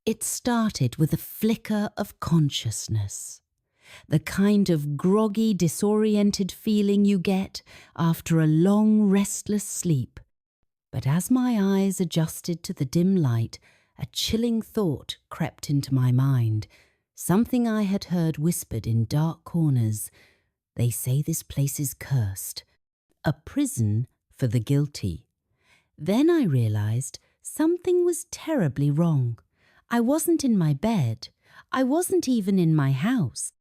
It started with a flicker of consciousness, the kind of groggy, disoriented feeling you get after a long, restless sleep. But as my eyes adjusted to the dim light, a chilling thought crept into my mind, something I had heard whispered in dark corners. They say this place is cursed, a prison for the guilty. Then I realized something was terribly wrong. I wasn't in my bed. I wasn't even in my house.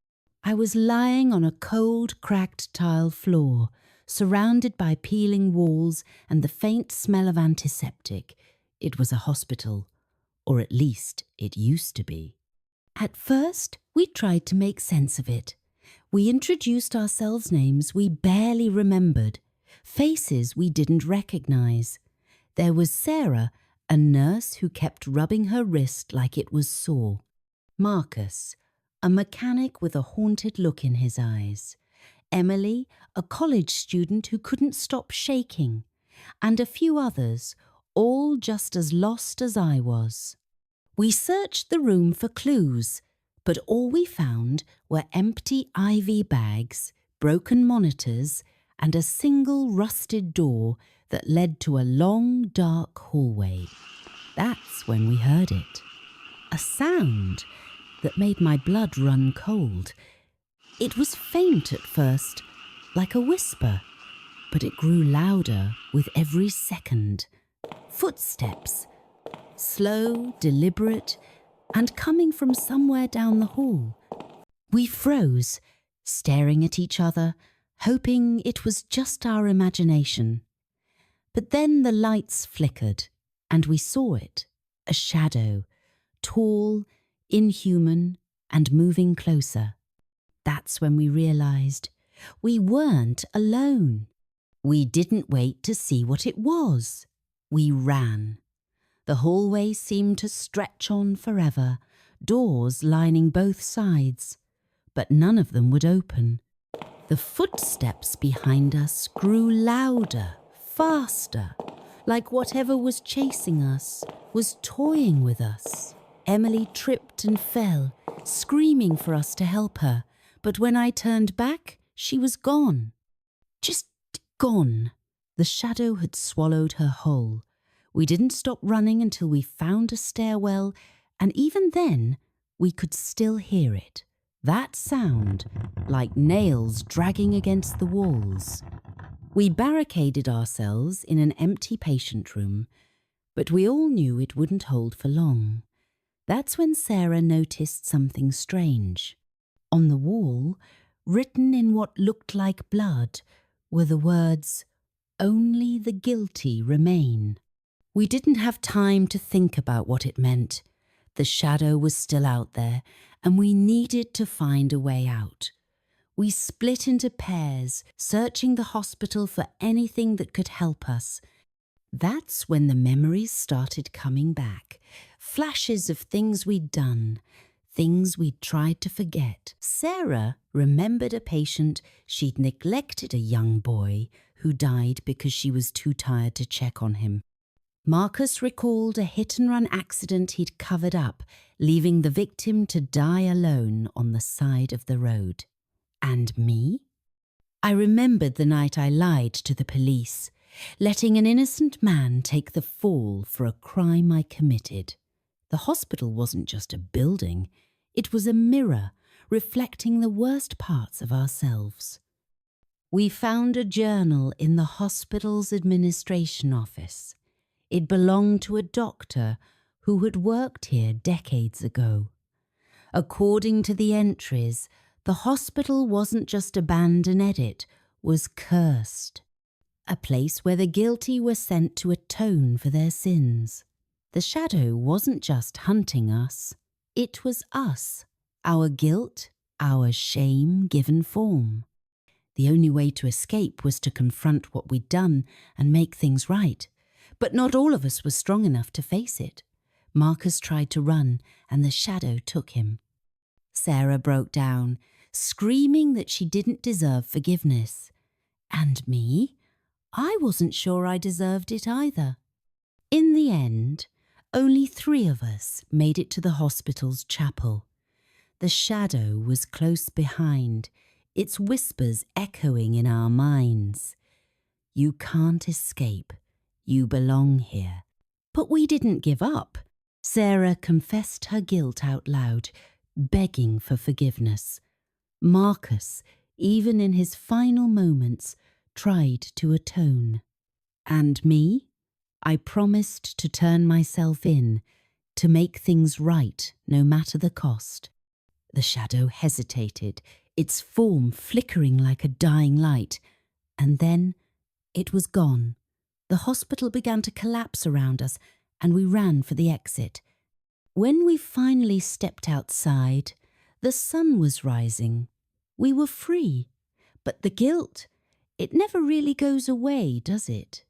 I was lying on a cold, cracked tile floor, surrounded by peeling walls and the faint smell of antiseptic. It was a hospital, or at least it used to be. At first, we tried to make sense of it. We introduced ourselves names we barely remembered, faces we didn't recognize. There was Sarah, a nurse who kept rubbing her wrist like it was sore. Marcus, a mechanic with a haunted look in his eyes. Emily, a college student who couldn't stop shaking. And a few others, all just as lost as I was. We searched the room for clues, but all we found were empty IV bags, broken monitors, and a single rusted door that led to a long, dark hallway. That's when we heard it. A sound that made my blood run cold. It was faint at first, like a whisper, but it grew louder with every second. Footsteps, slow, deliberate, and coming from somewhere down the hall. We froze, staring at each other, hoping it was just our imagination. But then the lights flickered, and we saw it, a shadow, tall, inhuman, and moving closer. That's when we realized we weren't alone. We didn't wait to see what it was. We ran. The hallway seemed to stretch on forever, doors lining both sides, but none of them would open. The footsteps behind us grew louder, faster, like whatever was chasing us was toying with us. Emily tripped and fell, screaming for us to help her, but when I turned back, she was gone. Just gone. The shadow had swallowed her whole. We didn't stop running until we found a stairwell, and even then, we could still hear it. That sound, like nails dragging against the walls. We barricaded ourselves in an empty patient room, but we all knew it wouldn't hold for long. That's when Sarah noticed something strange. On the wall, written in what looked like blood, were the words, "Only the guilty remain." We didn't have time to think about what it meant. The shadow was still out there, and we needed to find a way out. We split into pairs, searching the hospital for anything that could help us. That's when the memories started coming back. Flashes of things we'd done, things we'd tried to forget. Sarah remembered a patient she'd neglected, a young boy who died because she was too tired to check on him. Marcus recalled a hit-and-run accident he'd covered up, leaving the victim to die alone on the side of the road. And me? I remembered the night I lied to the police, letting an innocent man take the fall for a crime I committed. The hospital wasn't just a building, it was a mirror reflecting the worst parts of ourselves. We found a journal in the hospital's administration office. It belonged to a doctor who had worked here decades ago. According to the entries, the hospital wasn't just a band-aid, it was cursed. A place where the guilty were sent to atone for their sins. The shadow wasn't just hunting us, it was us, our guilt, our shame given form. The only way to escape was to confront what we'd done and make things right. But not all of us were strong enough to face it. Marcus tried to run, and the shadow took him. Sarah broke down, screaming that she didn't deserve forgiveness. And me? I wasn't sure I deserved it either. In the end, Only 3 of us made it to the hospital's chapel. The shadow was close behind, its whispers echoing in our minds. You can't escape. You belong here. But we didn't give up. Sarah confessed her guilt out loud, begging for forgiveness. Marcus, even in his final moments, tried to atone. And me? I promised to turn myself in, to make things right no matter the cost. The shadow hesitated, its form flickering like a dying light, and then it was gone. The hospital began to collapse around us, and we ran for the exit. When we finally stepped outside, the sun was rising. We were free. But the guilt, it never really goes away, does it?